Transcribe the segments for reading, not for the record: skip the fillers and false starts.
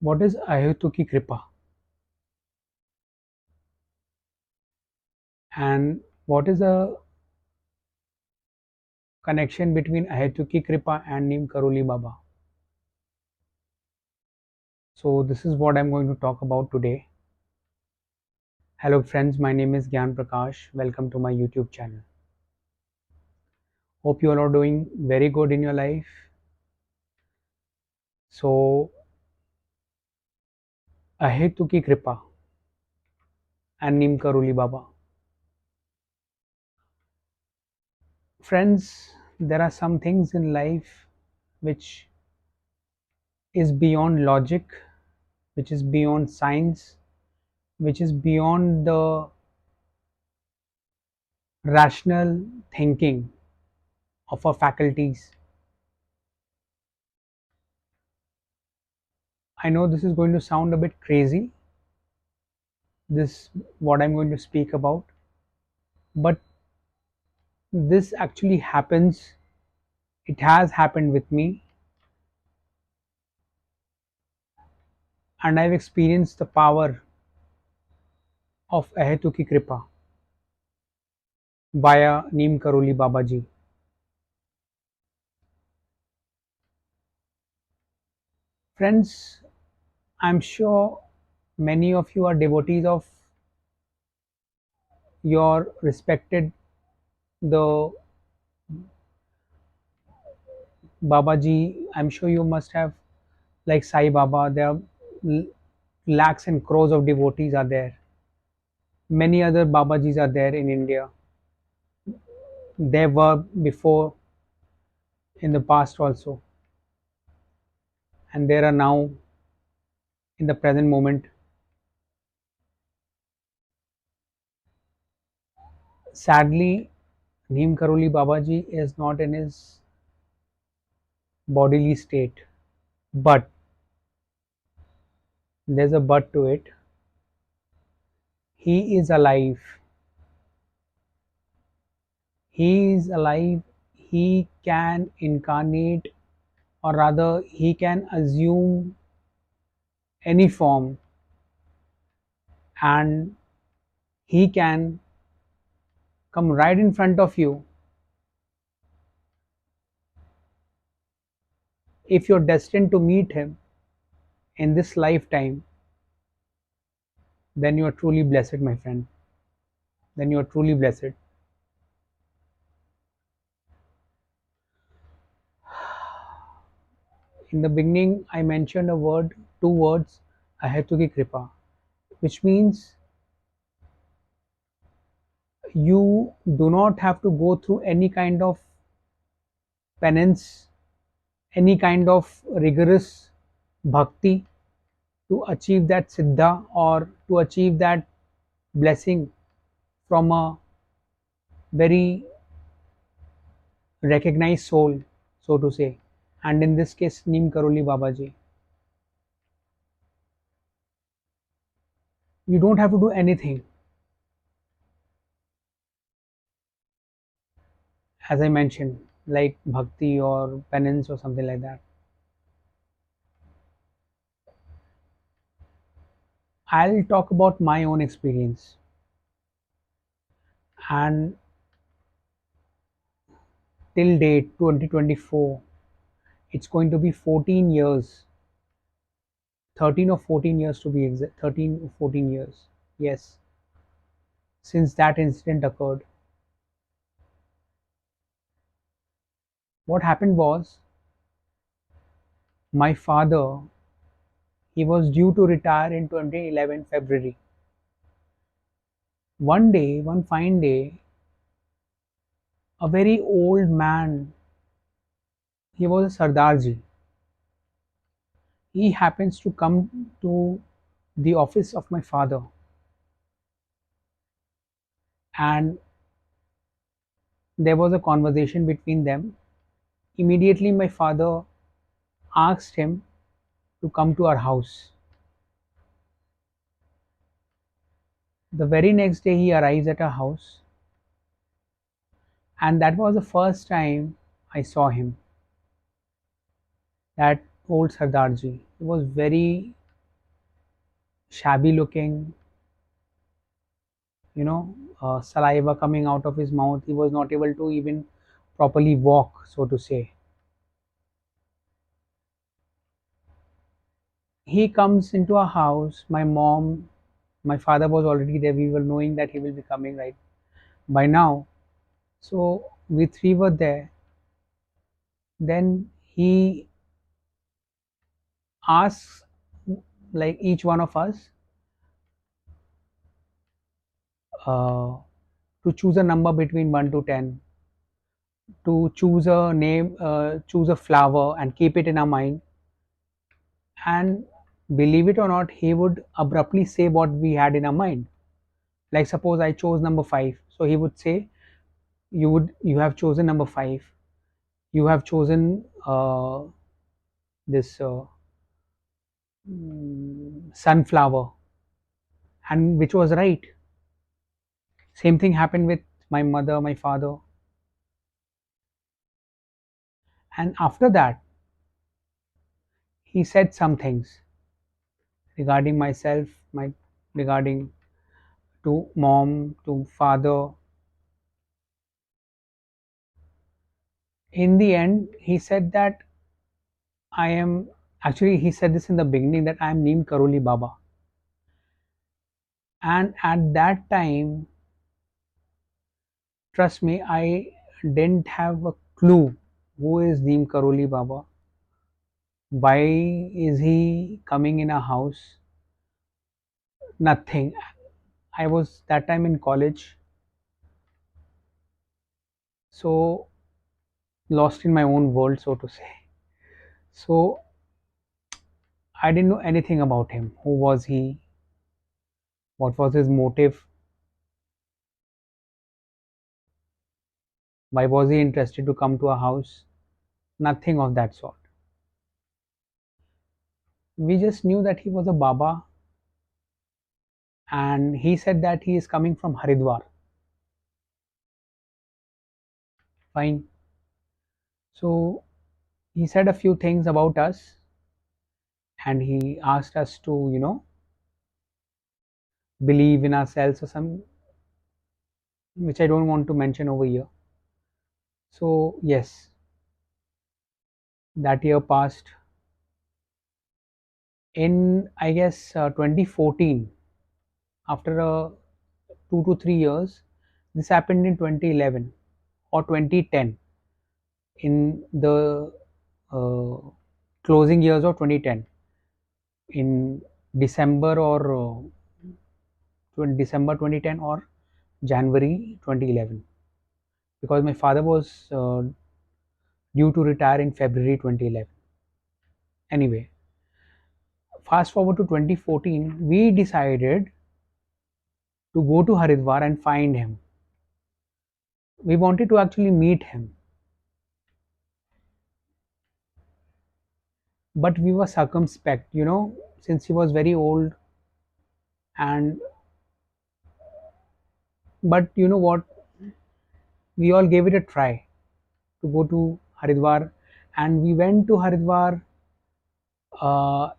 What is Ahaituki Kripa? And what is the connection between Ahaituki Kripa and Neem Karoli Baba? So this is what I'm going to talk about today. Hello friends, my name is Gyan Prakash. Welcome to my YouTube channel. Hope you all are doing very good in your life. So Ahaituki Kripa and Neem Karoli Baba. Friends, there are some things in life which is beyond logic, which is beyond science, which is beyond the rational thinking of our faculties. I know this is going to sound a bit crazy, this what I'm going to speak about, but this actually happens. It has happened with me, and I've experienced the power of Ahaituki Kripa via Neem Karoli Babaji. Friends, I'm sure many of you are devotees of your respected the Babaji. I'm sure you must have, like Sai Baba, there are lakhs and crores of devotees are there. Many other Babajis are there in India. There were before in the past also, and there are now in the present moment. Sadly, Neem Karoli Babaji is not in his bodily state, but there's a but to it. He is alive. He is alive. He can incarnate, or rather, he can assume any form, and he can come right in front of you. If you're destined to meet him in this lifetime, then you are truly blessed, my friend. Then you are truly blessed. In the beginning, I mentioned a word, two words, Ahaituki Kripa, which means you do not have to go through any kind of penance, any kind of rigorous bhakti to achieve that siddha or to achieve that blessing from a very recognized soul, so to say. And in this case, Neem Karoli Babaji. You don't have to do anything, as I mentioned, like bhakti or penance or something like that. I'll talk about my own experience. And till date, 2024, it's going to be 14 years, 13 or 14 years to be exact, 13 or 14 years. Yes, since that incident occurred. What happened was, my father, he was due to retire in 2011 February. One day, one fine day, a very old man, he was a Sardarji. He happens to come to the office of my father, and there was a conversation between them. Immediately, my father asked him to come to our house. The very next day, he arrives at our house, and that was the first time I saw him. That old Sardarji. He was very shabby looking, saliva coming out of his mouth. He was not able to even properly walk, so to say. He comes into our house. My father was already there. We were knowing that he will be coming right by now. So we three were there. Then he asks, like, each one of us uh, to choose a number between 1 to 10, to choose a name, choose a flower and keep it in our mind. And believe it or not, he would abruptly say what we had in our mind. Like, suppose I chose number 5, so he would say, you have chosen number 5, you have chosen this sunflower, and which was right. Same thing happened with my mother, my father. And after that, he said some things regarding myself, my regarding to mom, to father. In the end, he said that I am, actually, he said this in the beginning, that I am Neem Karoli Baba. And at that time, trust me, I didn't have a clue who is Neem Karoli Baba. Why is he coming in a house? Nothing. I was that time in college, so lost in my own world, so to say. So I didn't know anything about him. Who was he? What was his motive? Why was he interested to come to a house? Nothing of that sort. We just knew that he was a Baba, and he said that he is coming from Haridwar. Fine. So he said a few things about us, and he asked us to, believe in ourselves or some, which I don't want to mention over here. So, yes, that year passed. In, I guess, 2014, after 2 to 3 years, this happened in 2011 or 2010, in the uh, closing years of 2010, in December or December 2010 or January 2011, because my father was due to retire in February 2011. Anyway, fast forward to 2014, we decided to go to Haridwar and find him. We wanted to actually meet him, but we were circumspect, since he was very old. And but you know what, we all gave it a try to go to Haridwar, and we went to Haridwar. Uh,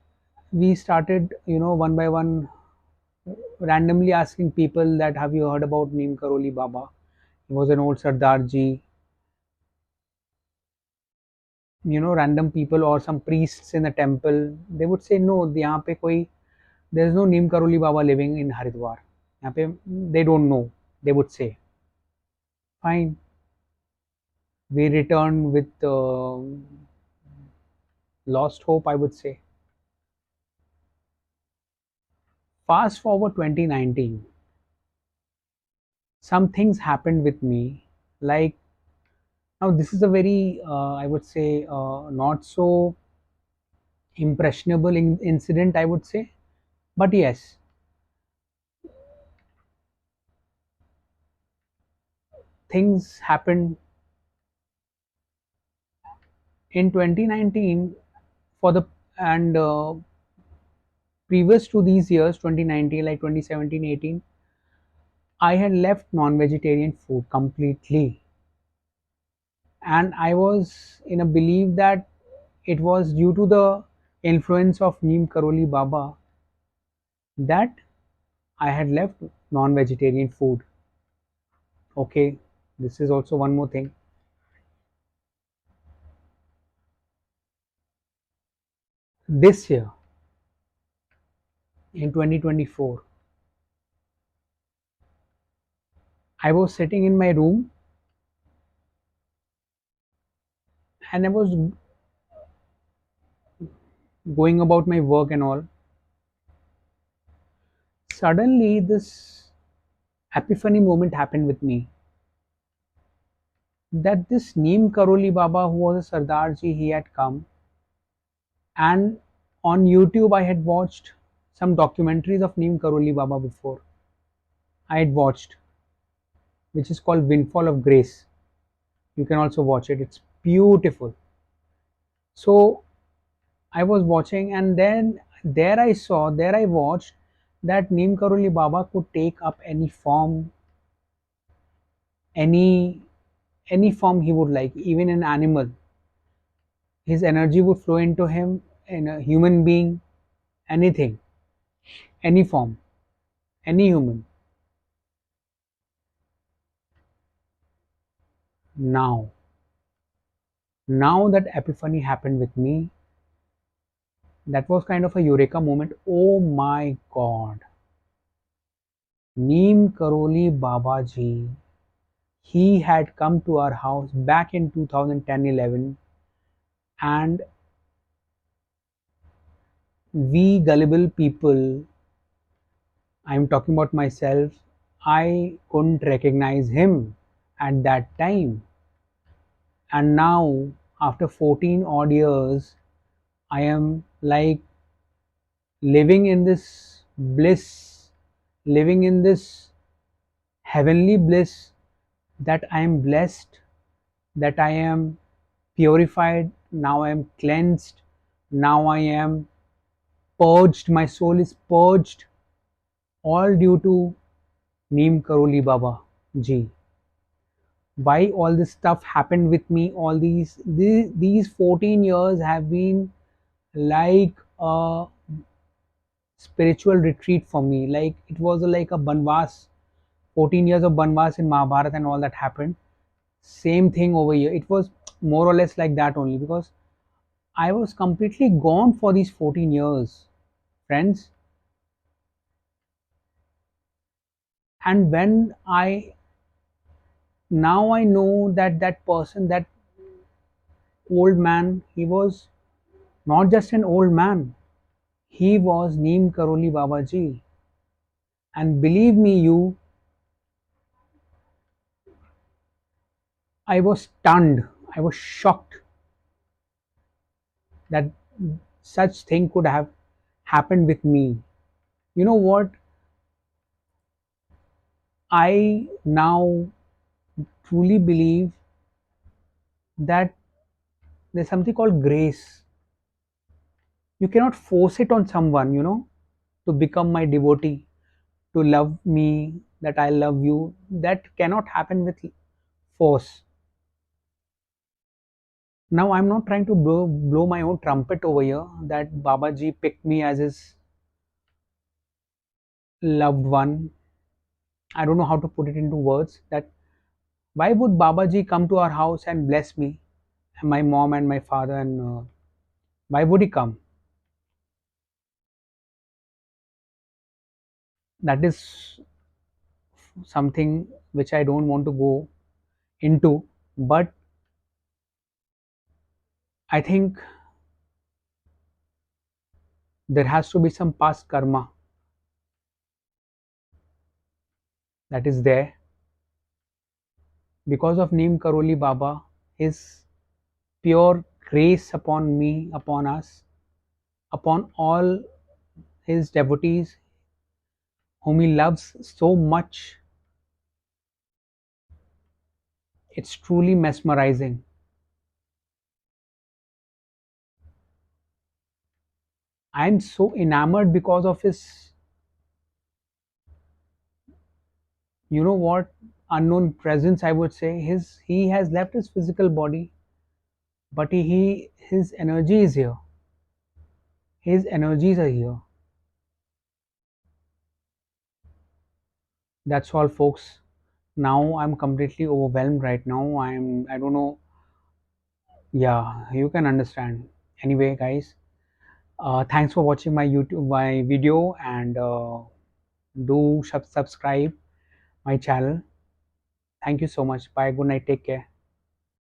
we started, one by one, randomly asking people that, have you heard about Neem Karoli Baba? He was an old Sardarji. Random people or some priests in the temple, they would say, no, यहाँ पे कोई, there is no Neem Karoli Baba living in Haridwar. यहाँ पे, they don't know, they would say. Fine. We returned with lost hope, I would say. Fast forward 2019, some things happened with me. Like, now, this is a very, I would say, not so impressionable incident, I would say. But yes, things happened in 2019 for the, and previous to these years, 2019, like 2017, 18, I had left non-vegetarian food completely. And I was in a belief that it was due to the influence of Neem Karoli Baba that I had left non-vegetarian food. Okay, this is also one more thing. This year, in 2024, I was sitting in my room and I was going about my work and all. Suddenly, this epiphany moment happened with me that this Neem Karoli Baba, who was a Sardarji, he had come, and on YouTube I had watched some documentaries of Neem Karoli Baba before. I had watched, which is called Windfall of Grace. You can also watch it. It's beautiful. So I was watching, and then there I watched that Neem Karoli Baba could take up any form, any any form he would like, even an animal. His energy would flow into him, in a human being, anything, any form, any human. Now, now that epiphany happened with me, that was kind of a eureka moment. Oh my God, Neem Karoli Babaji, he had come to our house back in 2010-11, and we gullible people, I'm talking about myself, I couldn't recognize him at that time. And now, after 14 odd years, I am like living in this bliss, living in this heavenly bliss, that I am blessed, that I am purified, now I am cleansed, now I am purged, my soul is purged, all due to Neem Karoli Baba ji. Why all this stuff happened with me, all these 14 years have been like a spiritual retreat for me. Like it was like a banvas, 14 years of banvas in Mahabharata and all that happened. Same thing over here. It was more or less like that only, because I was completely gone for these 14 years, friends. And when I now I know that that person, that old man, he was not just an old man. He was Neem Karoli Babaji. And believe me, you, I was stunned. I was shocked that such thing could have happened with me. You know what? I now truly believe that there's something called grace. You cannot force it on someone, to become my devotee, to love me, that I love you. That cannot happen with force. Now, I'm not trying to blow my own trumpet over here that Babaji picked me as his loved one. I don't know how to put it into words, that why would Babaji come to our house and bless me, and my mom and my father, and why would he come? That is something which I don't want to go into, but I think there has to be some past karma that is there because of Neem Karoli Baba, his pure grace upon me, upon us, upon all his devotees whom he loves so much. It's truly mesmerizing. I'm so enamored because of his, what, unknown presence, I would say. He has left his physical body, but his energy is here. His energies are here. That's all, folks. Now I'm completely overwhelmed right now. I don't know. Yeah, you can understand. Anyway, guys, thanks for watching my video, and do subscribe my channel. Thank you so much. Bye. Good night. Take care.